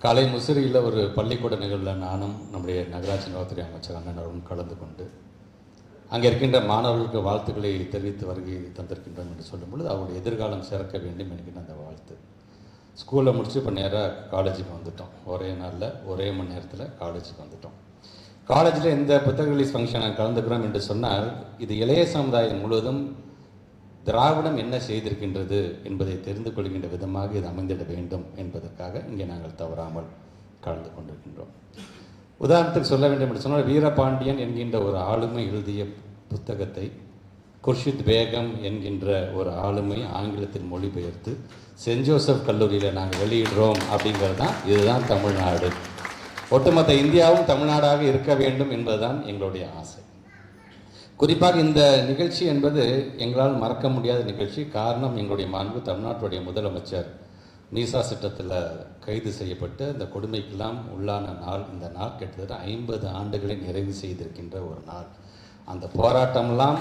காலை முசிறியில் ஒரு பள்ளிக்கூட நிகழ்வில் நானும் நம்முடைய நகராட்சி நலத்துறை அமைச்சர் அண்ணன் அவர்களும் கலந்து கொண்டு அங்கே இருக்கின்ற மாணவர்களுக்கு வாழ்த்துக்களை தெரிவித்து வருகை தந்திருக்கின்றோம் என்று சொல்லும் பொழுது அவருடைய எதிர்காலம் சிறக்க வேண்டும் என்கின்ற அந்த வாழ்த்து. ஸ்கூலில் முடிச்சு இப்போ நேராக காலேஜுக்கு வந்துட்டோம். ஒரே நாளில் ஒரே மணி நேரத்தில் காலேஜுக்கு வந்துட்டோம். காலேஜில் இந்த புத்தக ரிலீஸ் ஃபங்க்ஷனை கலந்துக்கிறோம் என்று சொன்னால் இது இளைய சமுதாயம் முழுவதும் திராவிடம் என்ன செய்திருக்கின்றது என்பதை தெரிந்து கொள்கின்ற விதமாக இது அமைந்திட வேண்டும் என்பதற்காக இங்கே நாங்கள் தவறாமல் கலந்து கொண்டிருக்கின்றோம். உதாரணத்துக்கு சொல்ல வேண்டும் என்று சொன்னால் வீரபாண்டியன் என்கின்ற ஒரு ஆளுமை எழுதிய புத்தகத்தை குர்ஷித் பேகம் என்கின்ற ஒரு ஆளுமை ஆங்கிலத்தில் மொழிபெயர்த்து சென்ட் ஜோசப் கல்லூரியில் நாங்கள் வெளியிடுறோம் அப்படிங்கிறது தான். இதுதான் தமிழ்நாடு. ஒட்டுமொத்த இந்தியாவும் தமிழ்நாடாக இருக்க வேண்டும் என்பதுதான் எங்களுடைய ஆசை. குறிப்பாக இந்த நிகழ்ச்சி என்பது எங்களால் மறக்க முடியாத நிகழ்ச்சி. காரணம், எங்களுடைய மாண்பு தமிழ்நாட்டுடைய முதலமைச்சர் மீசா சட்டத்தில் கைது செய்யப்பட்டு அந்த கொடுமைக்கெல்லாம் உள்ளான நாள். இந்த நாள் கிட்டத்தட்ட 50 ஆண்டுகளை நிறைவு செய்திருக்கின்ற ஒரு நாள். அந்த போராட்டமெல்லாம்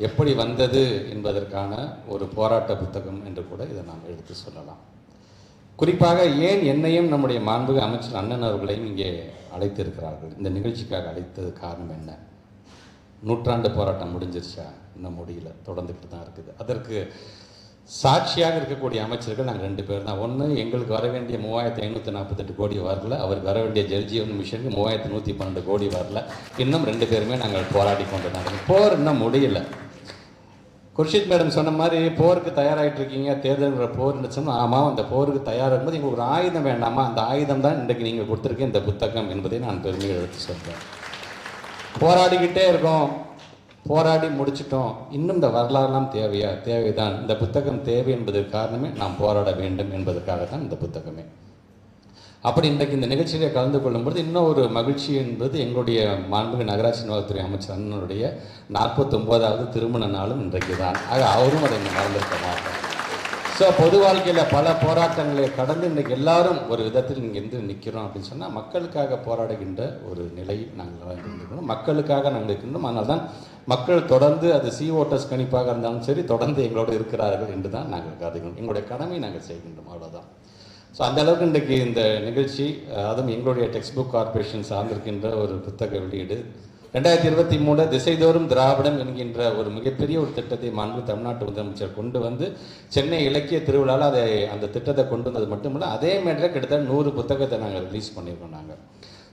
எப்படி வந்தது என்பதற்கான ஒரு போராட்ட புத்தகம் என்று கூட இதை நாம் எடுத்து சொல்லலாம். குறிப்பாக ஏன் என்னையும் நம்முடைய மாண்புமிகு அமைச்சர் அண்ணன் அவர்களையும் இங்கே அழைத்திருக்கிறார்கள், இந்த நிகழ்ச்சிக்காக அழைத்தது காரணம் என்ன? நூற்றாண்டு போராட்டம் முடிஞ்சிருச்சா? இன்னும் முடியல, தொடர்ந்துக்கிட்டு தான் இருக்குது. அதற்கு சாட்சியாக இருக்கக்கூடிய அமைச்சர்கள் நாங்கள் 2 பேர் தான். ஒன்று, எங்களுக்கு வர வேண்டிய 3548 கோடி வரல, அவருக்கு வர வேண்டிய ஜல்ஜீவன் மிஷனுக்கு 3112 கோடி வரல. இன்னும் 2 பேருமே நாங்கள் போராடி கொண்டு தான். போர் இன்னும் முடியல. குர்ஷித் மேடம் சொன்ன மாதிரி போருக்கு தயாராகிட்டு இருக்கீங்க, தேர்தல்கிற போர்னு சொன்னால் ஆமாம், அந்த போருக்கு தயாராகும்போது எங்களுக்கு ஒரு ஆயுதம் வேண்டாமா? அந்த ஆயுதம் தான் இன்றைக்கு நீங்கள் கொடுத்துருக்க இந்த புத்தகம் என்பதை நான் பெருமையை எடுத்து சொல்கிறேன். போராடிக்கிட்டே இருக்கோம், போராடி முடிச்சிட்டோம், இன்னும் இந்த வரலாறுலாம் தேவையா? தேவைதான். இந்த புத்தகம் தேவை என்பதற்கு காரணமே நாம் போராட வேண்டும் என்பதற்காகத்தான் இந்த புத்தகமே. அப்படி இன்றைக்கு இந்த நிகழ்ச்சியிலே கலந்து கொள்ளும்போது இன்னும் ஒரு மகிழ்ச்சி என்பது, எங்களுடைய மாண்புமிகு நகராட்சி நலத்துறை அமைச்சர் அண்ணனுடைய 49வது திருமண நாளும் இன்றைக்கு தான். ஆக அவரும் அதை மறந்திருக்க மாட்டோம். ஸோ பொது வாழ்க்கையில் பல போராட்டங்களை கடந்து இன்றைக்கு எல்லாரும் ஒரு விதத்தில் இங்கேருந்து நிற்கிறோம் அப்படின்னு சொன்னால் மக்களுக்காக போராடுகின்ற ஒரு நிலையில் நாங்கள் இருந்திருக்கிறோம். மக்களுக்காக நாங்கள் இருக்கின்றோம். அதனால் தான் மக்கள் தொடர்ந்து, அது ஓட்டர்ஸ் கணிப்பாக இருந்தாலும் சரி, தொடர்ந்து எங்களோடு இருக்கிறார்கள் என்று தான் நாங்கள் கருதுகிறோம். எங்களுடைய கடமை நாங்கள் செய்கின்றோம், அவ்வளோதான். ஸோ அந்த அளவுக்கு இன்றைக்கு இந்த நிகழ்ச்சி, அதுவும் எங்களுடைய டெக்ஸ்ட் புக் கார்பரேஷன் சார்ந்திருக்கின்ற ஒரு புத்தக வெளியீடு 2023 திசைதோறும் திராவிடம் என்கின்ற ஒரு மிகப்பெரிய ஒரு திட்டத்தை மாண்பு தமிழ்நாட்டு முதலமைச்சர் கொண்டு வந்து சென்னை இலக்கிய திருவிழாவில் அதை அந்த திட்டத்தை கொண்டு வந்தது மட்டுமில்லை, அதே மேட்டில் கிட்டத்தட்ட 100 புத்தகத்தை நாங்கள் ரிலீஸ் பண்ணியிருக்கோம் நாங்கள்.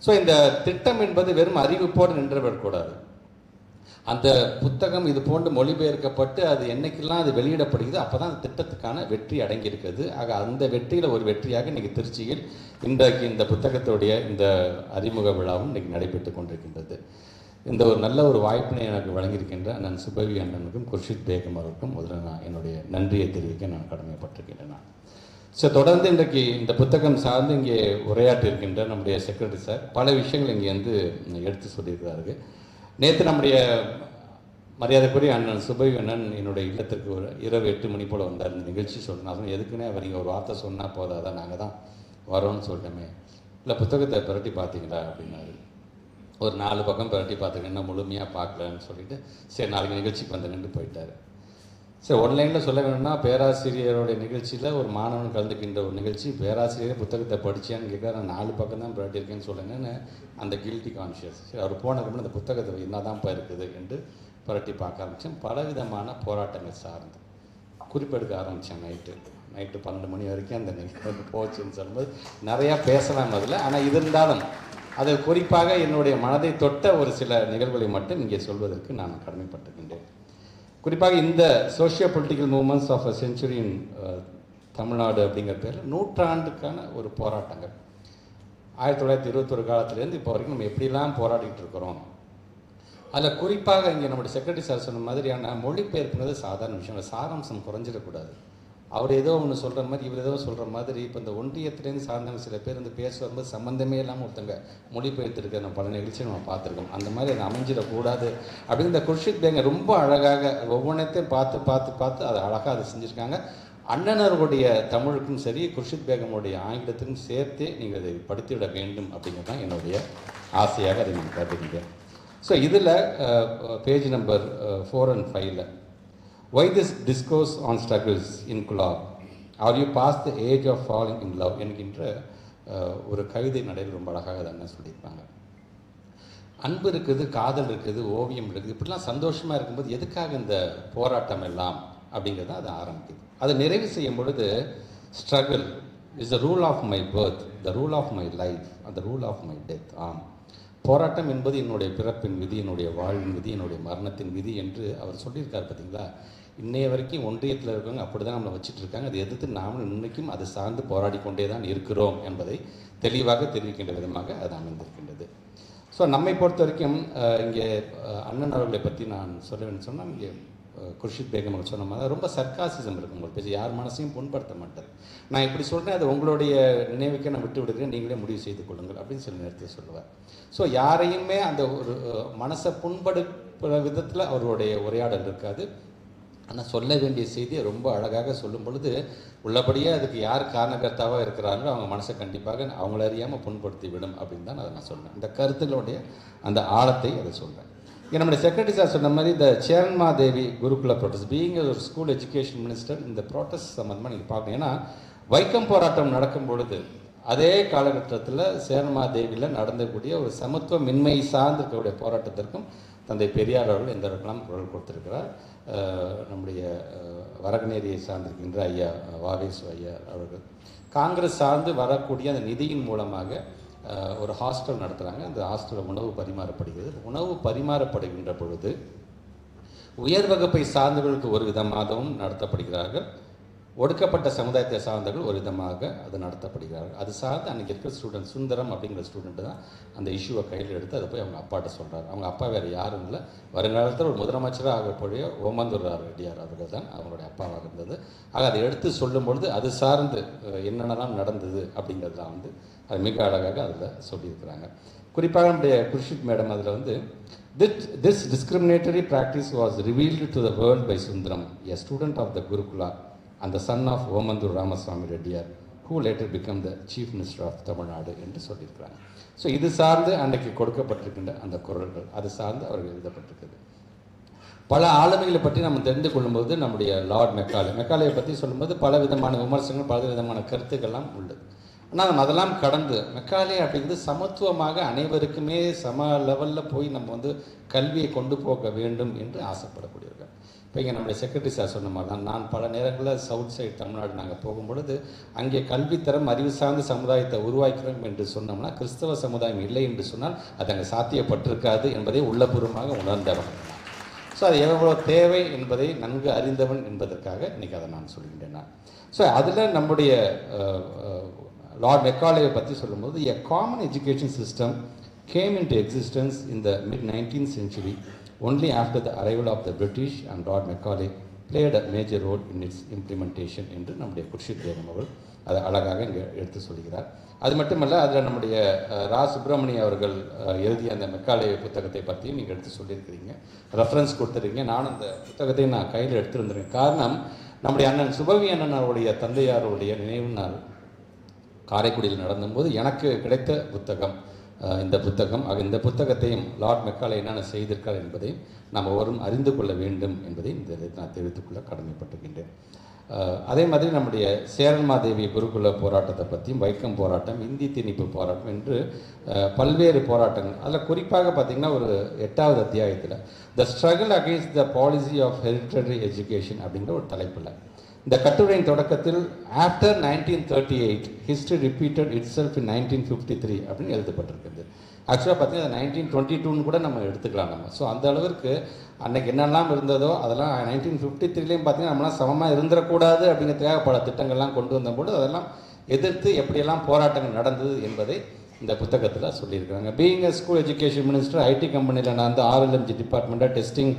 ஸோ இந்த திட்டம் என்பது வெறும் அறிவிப்போடு நின்றுவிடக்கூடாது. அந்த புத்தகம் இது போன்று மொழிபெயர்க்கப்பட்டு அது என்னைக்கெல்லாம் அது வெளியிடப்படுகிறது அப்போ தான் அந்த திட்டத்துக்கான வெற்றி அடங்கியிருக்கிறது. ஆக அந்த வெற்றியில் ஒரு வெற்றியாக இன்றைக்கி திருச்சியில் இன்றைக்கு இந்த புத்தகத்துடைய இந்த அறிமுக விழாவும் இன்றைக்கி நடைபெற்று கொண்டிருக்கின்றது. இந்த ஒரு நல்ல ஒரு வாய்ப்பினை எனக்கு வழங்கியிருக்கின்ற அண்ணன் சுபவி அண்ணனுக்கும் குர்ஷித் பேகம் அவருக்கும் முதல்ல நான் என்னுடைய நன்றியை தெரிவிக்க நான் கடமைப்பட்டிருக்கின்றேன். ஸோ தொடர்ந்து இன்றைக்கு இந்த புத்தகம் சார்ந்து இங்கே உரையாற்றிருக்கின்ற நம்முடைய செக்ரட்டரி சார் பல விஷயங்கள் இங்கே வந்து எடுத்து சொல்லியிருக்கிறார்கள். நேற்று நம்முடைய மரியாதைக்குரிய அண்ணன் சுபவி அண்ணன் என்னுடைய இல்லத்திற்கு ஒரு இரவு 8 மணி போல் வந்தார். இந்த நிகழ்ச்சி சொல்லணும் எதுக்குன்னே அவர் இங்கே ஒரு வார்த்தை சொன்னால் போதாதான், நாங்கள் தான் வரோன்னு சொல்லிட்டோமே. இல்லை புத்தகத்தை புரட்டி பார்த்தீங்களா அப்படின்னாரு. ஒரு 4 பக்கம் புரட்டி பார்த்துக்கன்னா முழுமையாக பார்க்கலன்னு சொல்லிவிட்டு சரி நாளைக்கு நிகழ்ச்சிக்கு வந்துட்டு போயிட்டார். சரி, ஒன்லைனில் சொல்ல வேணும்னா பேராசிரியருடைய நிகழ்ச்சியில் ஒரு மாணவன் கலந்துக்கின்ற ஒரு நிகழ்ச்சி, பேராசிரியரே புத்தகத்தை படித்தான்னு கேட்க, நான் 4 பக்கம் தான் புரட்டியிருக்கேன்னு சொல்லுங்கன்னு அந்த கில்ட்டி கான்ஷியஸ். சரி, அவர் போனதுக்கு அந்த புத்தகத்தை என்ன தான்ப்பா இருக்குது என்று புரட்டி பார்க்க ஆரம்பித்தேன். பலவிதமான போராட்டங்கள் சார்ந்து குறிப்பெடுக்க ஆரம்பித்தேன். நைட்டு 12 மணி வரைக்கும் அந்த நிகழ்ச்சி போச்சுன்னு சொல்லும்போது நிறையா பேசலாம் அதில். ஆனால் இருந்தாலும் அது குறிப்பாக என்னுடைய மனதை தொட்ட ஒரு சில நிகழ்வுகளை மட்டும் இங்கே சொல்வதற்கு நான் கடமைப்பட்டிருக்கின்றேன். குறிப்பாக இந்த socio political movements of a century in Tamil Nadu அப்படிங்கிற பேரில் நூற்றாண்டுக்கான ஒரு போராட்டங்கள் 1921 காலத்துலேருந்து இப்போ வரைக்கும் நம்ம எப்படிலாம் போராடிட்டு இருக்கிறோம். அதில் குறிப்பாக இங்கே நம்முடைய செக்ரட்டரி சார் சொன்ன மாதிரியான மொழிபெயர்ப்புங்கிறது சாதாரண விஷயம். சாராம்சம் குறைஞ்சிடக்கூடாது. அவர் ஏதோ ஒன்று சொல்கிற மாதிரி இவர் ஏதோ சொல்கிற மாதிரி. இப்போ இந்த ஒன்றியத்துலேருந்து சார்ந்தவங்க சில பேர் வந்து பேச வரும்போது சம்மந்தமே இல்லாமல் ஒருத்தங்க மொழிபெயர்த்துருக்க நம்ம பல நிகழ்ச்சியை நம்ம பார்த்துருக்கோம். அந்த மாதிரி அதை அமைஞ்சிடக்கூடாது அப்படின்னு இந்த குர்ஷித் பேங்க ரொம்ப அழகாக ஒவ்வொன்றத்தையும் பார்த்து அதை அழகாக அதை செஞ்சுருக்காங்க. அண்ணனர்களுடைய தமிழுக்கும் சரி, குர்ஷித் பேகமுடைய ஆங்கிலத்துக்கும் சேர்த்தே நீங்கள் அதை படித்துவிட வேண்டும் அப்படிங்கிறது தான் என்னுடைய ஆசையாக அதை நான் கருதுகின்றேன். ஸோ இதில் page number 4 and 5 Why this discourse on struggles in Kulab? Are you past the age of falling in love? என்கின்ற ஒரு கவிதை நடையில் ரொம்ப அழகாக அதை என்ன சொல்லியிருப்பாங்க. அன்பு இருக்குது, காதல் இருக்குது, ஓவியம் இருக்குது, இப்படிலாம் சந்தோஷமாக இருக்கும்போது எதுக்காக இந்த போராட்டம் எல்லாம் அப்படிங்கிறத அது ஆரம்பிக்குது. அதை நிறைவு செய்யும் பொழுது struggle is the rule of my birth, the rule of my life and the rule of my death. போராட்டம் என்பது என்னுடைய பிறப்பின் விதி, என்னுடைய வாழ்வின் விதி, என்னுடைய மரணத்தின் விதி என்று அவர் சொல்லியிருக்கார். பார்த்தீங்களா, இன்னைய வரைக்கும் ஒன்றியத்தில் இருக்கவங்க அப்படி தான் நம்மளை வச்சுட்டு இருக்காங்க. அதை எதிர்த்து நாமளும் இன்றைக்கும் அதை சார்ந்து போராடி கொண்டே தான் இருக்கிறோம் என்பதை தெளிவாக தெரிவிக்கின்ற விதமாக அது அமைந்திருக்கின்றது. ஸோ நம்மை பொறுத்த வரைக்கும் இங்கே அண்ணன் அவர்களை பற்றி நான் சொல்ல வேண்டும் சொன்னால், இங்கே குர்ஷித் பேகம் அவர் சொன்ன மாதிரி ரொம்ப சர்க்காசிசம் இருக்கும். உங்களுக்கு பேசி யார் மனசையும் புண்படுத்த மாட்டார். நான் இப்படி சொல்கிறேன், அது உங்களுடைய நினைவுக்கே நான் விட்டு விடுகிறேன், நீங்களே முடிவு செய்து கொள்ளுங்கள் அப்படின்னு சில நேரத்தில் சொல்லுவார். ஸோ யாரையுமே அந்த ஒரு மனசை புண்படுத்துகிற விதத்தில் அவருடைய உரையாடல் இருக்காது. ஆனால் சொல்ல வேண்டிய செய்தியை ரொம்ப அழகாக சொல்லும் பொழுது உள்ளபடியே அதுக்கு யார் காரணகர்த்தாவாக இருக்கிறாங்களோ அவங்க மனசை கண்டிப்பாக அவங்கள அறியாமல் புண்படுத்தி விடும் அப்படின்னு தான் அதை நான் சொல்கிறேன். இந்த கருத்துக்களுடைய அந்த ஆழத்தை அதை சொல்கிறேன். இங்கே நம்முடைய செக்ரட்டரி சார் சொன்ன மாதிரி இந்த சேரன்மாதேவி குருகுல ப்ரோட்டஸ்ட் பீயிங் ஒரு ஸ்கூல் எஜுகேஷன் மினிஸ்டர், இந்த ப்ரோட்டஸ்ட் சம்மந்தமாக நீங்கள் பார்க்கணும். ஏன்னா வைக்கம் போராட்டம் நடக்கும் பொழுது அதே காலகட்டத்தில் சேரன்மாதேவியில் நடந்தக்கூடிய ஒரு சமத்துவமின்மை சார்ந்திருக்கக்கூடிய போராட்டத்திற்கும் தந்தை பெரியார் அவர்கள் எந்த இடத்துலாம் குரல் கொடுத்திருக்கிறார். நம்முடைய வரகநேரியை சார்ந்திருக்கின்ற ஐயா வாவேசு ஐயா அவர்கள் காங்கிரஸ் சார்ந்து வரக்கூடிய அந்த நிதியின் மூலமாக ஒரு ஹாஸ்டல் நடத்துகிறாங்க. அந்த ஹாஸ்டலில் உணவு பரிமாறப்படுகிறது. உணவு பரிமாறப்படுகின்ற பொழுது உயர் வகுப்பை சார்ந்தவர்களுக்கு ஒரு விதமாகவும் நடத்தப்படுகிறார்கள், ஒடுக்கப்பட்ட சமுதாயத்தை சார்ந்தவர்கள் ஒரு விதமாக அது நடத்தப்படுகிறார்கள். அது சார்ந்து அன்றைக்கி இருக்கிற ஸ்டூடெண்ட் சுந்தரம் அப்படிங்கிற ஸ்டூடெண்ட்டு தான் அந்த இஷ்யூவை கையில் எடுத்து அதை போய் அவங்க அப்பாட்ட சொல்கிறார். அவங்க அப்பா வேறு யாரும் இல்லை, வருங்காலத்தில் ஒரு முதலமைச்சராக ஆகக்கூடிய ஓமந்தூர் ரெட்டியார் அவர்கள் தான் அவங்களுடைய அப்பாவாக இருந்தது. ஆக அதை எடுத்து சொல்லும் பொழுது அது சார்ந்து என்னென்னலாம் நடந்தது அப்படிங்கிறதுலாம் அது மிக அழகாக அதில் சொல்லியிருக்கிறாங்க. குறிப்பாக நம்முடைய குர்ஷித் மேடம் அதில் this discriminatory practice was revealed to the world by Sundaram, a student of the Gurukula and the son of Omandur Ramaswamy Reddiyar, who later became the Chief Minister of Tamil Nadu என்று சொல்லியிருக்கிறாங்க. So இது சார்ந்து அன்றைக்கு கொடுக்கப்பட்டிருக்கின்ற அந்த குரல்கள் அது சார்ந்து அவர்கள் எழுதப்பட்டிருக்குது. பல ஆளுமைகளை பற்றி நம்ம தெரிந்து கொள்ளும்போது நம்முடைய லார்ட் மெக்காலேயை பற்றி சொல்லும்போது பல விதமான விமர்சனங்கள், பல விதமான கருத்துக்கள்லாம் உள்ளது. ஆனால் அதெல்லாம் கடந்து மெக்காலே அப்படிங்கிறது சமத்துவமாக அனைவருக்குமே சம லெவலில் போய் நம்ம கல்வியை கொண்டு போக வேண்டும் என்று ஆசைப்படக்கூடியவர்கள். இப்போ இங்கே நம்முடைய செக்ரட்டரி சார் சொன்ன மாதிரி தான், நான் பல நேரங்களில் சவுத் சைடு தமிழ்நாடு நாங்கள் போகும்பொழுது அங்கே கல்வித்தரம் அறிவு சார்ந்த சமுதாயத்தை உருவாக்கிறோம் என்று சொன்னோம்னா கிறிஸ்தவ சமுதாயம் இல்லை என்று சொன்னால் அது அங்கே சாத்தியப்பட்டிருக்காது என்பதை உள்ளபூர்வமாக உணர்ந்தவன். ஸோ அது எவ்வளோ தேவை என்பதை நன்கு அறிந்தவன் என்பதற்காக இன்றைக்கி அதை நான் சொல்கின்றேன். ஸோ அதில் நம்முடைய லார்ட் மெக்காலேயை பற்றி சொல்லும்போது a common education system came into existence in the mid-19th century only after the arrival of the British, and Lord Macaulay played a major role in its implementation என்று நம்முடைய குர்ஷித் பேகம் அவர்கள் அதை அழகாக இங்கே எடுத்து சொல்கிறார். அது மட்டுமல்ல, அதில் நம்முடைய ரா சுப்பிரமணிய அவர்கள் எழுதிய அந்த மெக்காலே புத்தகத்தை பற்றியும் நீங்கள் எடுத்து சொல்லியிருக்கிறீங்க, ரெஃபரன்ஸ் கொடுத்துருக்கீங்க. நானும் அந்த புத்தகத்தை நான் கையில் எடுத்துருந்துருக்கேன். காரணம், நம்முடைய அண்ணன் சுபவி அண்ணன் அவருடைய தந்தையாருடைய நினைவு நாள் காரைக்குடியில் நடந்தபோது எனக்கு கிடைத்த புத்தகம் இந்த புத்தகம். இந்த புத்தகத்தையும் லார்ட் மெக்காலே என்னென்ன செய்திருக்கார் என்பதை நாம் ஒவ்வொரும் அறிந்து கொள்ள வேண்டும் என்பதை இந்த நான் தெரிவித்துக்கொள்ள கடமைப்பட்டிருக்கின்றேன். அதே மாதிரி நம்முடைய சேரன்மாதேவி குருகுல போராட்டத்தை பற்றியும், வைக்கம் போராட்டம், இந்தி திணிப்பு போராட்டம் என்று பல்வேறு போராட்டங்கள், அதில் குறிப்பாக பார்த்திங்கன்னா ஒரு 8வது அத்தியாயத்தில் the struggle against the policy of hereditary education அப்படிங்கிற ஒரு தலைப்பில் இந்த கட்டுரையின் தொடக்கத்தில் after 1938 history repeated itself in 1953 அப்படின்னு எழுதப்பட்டிருக்குது. ஆக்சுவலாக பார்த்தீங்கன்னா 1922 கூட நம்ம எடுத்துக்கலாம் நம்ம. ஸோ அந்த அளவிற்கு அன்றைக்கி என்னெல்லாம் இருந்ததோ அதெல்லாம் 1953லேயும் பார்த்தீங்கன்னா நம்மளாம் சமமாக இருந்துடக்கூடாது அப்படிங்கிறதுக்காக பல திட்டங்கள்லாம் கொண்டு வந்தபோது அதெல்லாம் எதிர்த்து எப்படியெல்லாம் போராட்டங்கள் நடந்தது என்பதை இந்த புத்தகத்தில் சொல்லியிருக்காங்க. Being school education minister, IT கம்பெனியில் நான் ஆர்எல்எம்ஜி டிபார்ட்மெண்ட்டாக டெஸ்டிங்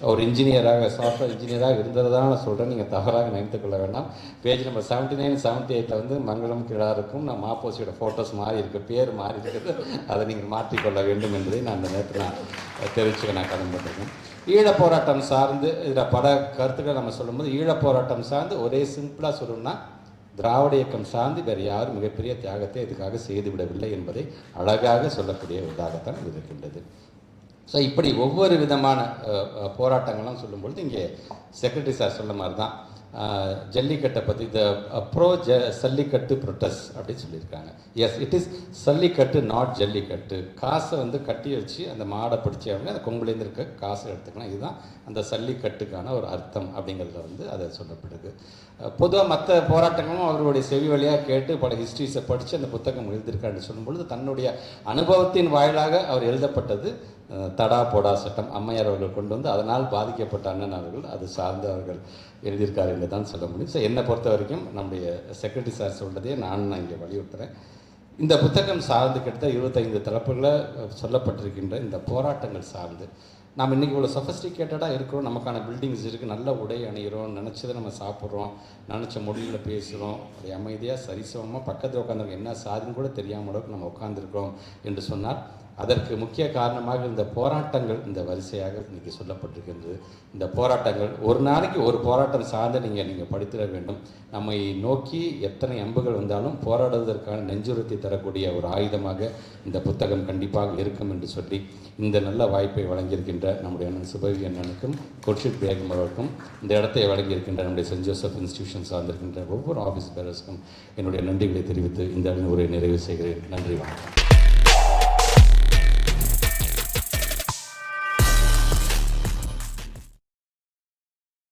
ஒரு இன்ஜினியராக, சாஃப்ட்வேர் இன்ஜினியராக இருந்ததுதான் நான் சொல்கிறேன், நீங்கள் தவறாக நினைத்துக் கொள்ள வேண்டாம். பேஜ் நம்பர் 79, 78 மங்களம் கிழாருக்கும் நம்ம ஆப்போசிட்டோட ஃபோட்டோஸ் மாறி இருக்குது, பேர் மாறி இருக்குது, அதை நீங்கள் மாற்றிக்கொள்ள வேண்டும் என்பதை நான் அந்த நேரத்தில் நான் தெரிவிச்சுக்க நான் கடமைப்பட்டிருக்கேன். ஈழப் போராட்டம் சார்ந்து இதில் பல கருத்துக்களை நம்ம சொல்லும்போது ஈழப் போராட்டம் சார்ந்து ஒரே சிம்பிளாக சொல்லணும்னா திராவிட இயக்கம் சார்ந்து வேறு யாரும் மிகப்பெரிய தியாகத்தை இதுக்காக செய்துவிடவில்லை என்பதை அழகாக சொல்லக்கூடிய இதாகத்தான் இது இருக்கின்றது. ஸோ இப்படி ஒவ்வொரு விதமான போராட்டங்கள்லாம் சொல்லும்பொழுது இங்கே செக்ரட்டரி சார் சொன்ன மாதிரி தான் ஜல்லிக்கட்டை பற்றி ப்ரோ சல்லிக்கட்டு ப்ரொட்டஸ்ட் அப்படின்னு சொல்லியிருக்காங்க. Yes, it is Sallikattu, not Jallikattu. காசை வந்து கட்டி வச்சு அந்த மாடை பிடிச்சவங்க அந்த கொம்புலேருந்து இருக்க காசை எடுத்துக்கலாம். இதுதான் அந்த சல்லிக்கட்டுக்கான ஒரு அர்த்தம் அப்படிங்கிறதுல வந்து அதை சொல்லப்படுது. பொதுவாக மற்ற போராட்டங்களும் அவர்களுடைய செவி வழியாக கேட்டு பல ஹிஸ்ட்ரிஸை படித்து அந்த புத்தகம் எழுதியிருக்காருன்னு சொல்லும்பொழுது தன்னுடைய அனுபவத்தின் வாயிலாக அவர் எழுதப்பட்டது தடா போடா சட்டம் அம்மையார் அவர்கள் கொண்டு வந்து அதனால் பாதிக்கப்பட்ட அண்ணன் அவர்கள் அது சார்ந்து அவர்கள் எழுதியிருக்காரு என்று தான் சொல்ல முடியும். ஸோ என்னை பொறுத்த வரைக்கும் நம்முடைய செக்ரட்டரி சார் சொல்கிறதே நான் இங்கே வலியுறுத்துகிறேன். இந்த புத்தகம் சார்ந்து கிட்ட 25 தரப்புகளை சொல்லப்பட்டிருக்கின்ற இந்த போராட்டங்கள் சார்ந்து நாம் இன்றைக்கி இவ்வளோ சொஃபஸ்டிகேட்டடாக இருக்கிறோம், நமக்கான பில்டிங்ஸ் இருக்குது, நல்ல உடை அணிகிறோம், நினச்சதை நம்ம சாப்பிட்றோம், நினச்ச மொழியில் பேசுகிறோம், அப்படி அமைதியாக சரிசமமாக பக்கத்தில் உட்காந்துருக்கோம், என்ன சாதின்னு கூட தெரியாமல் அளவுக்கு நம்ம உட்காந்துருக்கோம் என்று சொன்னால் அதற்கு முக்கிய காரணமாக இந்த போராட்டங்கள் இந்த வரிசையாக இன்றைக்கி சொல்லப்பட்டிருக்கின்றது. இந்த போராட்டங்கள் ஒரு நாளைக்கு ஒரு போராட்டம் சார்ந்து நீங்கள் படித்திட வேண்டும். நம்மை நோக்கி எத்தனை அம்புகள் வந்தாலும் போராடுவதற்கான நெஞ்சுறுத்தி தரக்கூடிய ஒரு ஆயுதமாக இந்த புத்தகம் கண்டிப்பாக இருக்கும் என்று சொல்லி இந்த நல்ல வாய்ப்பை வழங்கியிருக்கின்ற நம்முடைய அண்ணன் சுபவி அண்ணனுக்கும் குர்ஷித் பேகம் அவர்களுக்கும் இந்த இடத்தை வழங்கியிருக்கின்ற நம்முடைய சென்ட் ஜோசப் இன்ஸ்டிடியூஷன் சார்ந்திருக்கின்ற ஒவ்வொரு ஆஃபீஸ் பேரர்ஸ்க்கும் என்னுடைய நன்றிகளை தெரிவித்து இந்த உரையை நிறைவு செய்கிறேன். நன்றி, வணக்கம்.